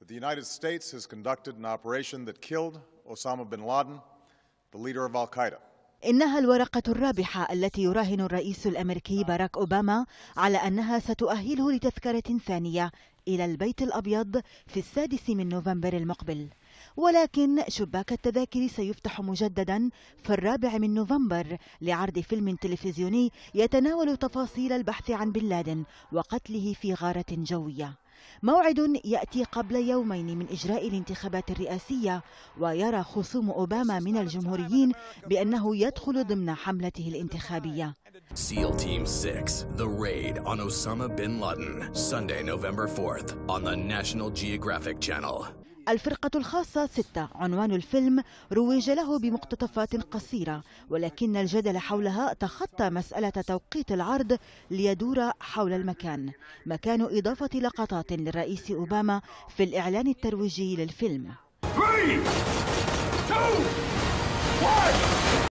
The United States has conducted an operation that killed Osama bin Laden, the leader of Al-Qaeda. إنها الورقة الرابحة التي يراهن الرئيس الأمريكي باراك أوباما على أنها ستؤهله لتذكرة ثانية إلى البيت الأبيض في 6 نوفمبر المقبل. ولكن شباك التذاكر سيفتح مجددا في 4 نوفمبر لعرض فيلم تلفزيوني يتناول تفاصيل البحث عن بن لادن وقتله في غارة جوية. موعد يأتي قبل يومين من إجراء الانتخابات الرئاسية، ويرى خصوم أوباما من الجمهوريين بأنه يدخل ضمن حملته الانتخابية. SEAL Team 6, The Raid on Osama bin Laden, Sunday, November 4th on the National Geographic Channel. الفرقة الخاصة 6 عنوان الفيلم روج له بمقتطفات قصيرة، ولكن الجدل حولها تخطى مسألة توقيت العرض ليدور حول مكان إضافة لقطات للرئيس أوباما في الإعلان الترويجي للفيلم. 3، 2، 1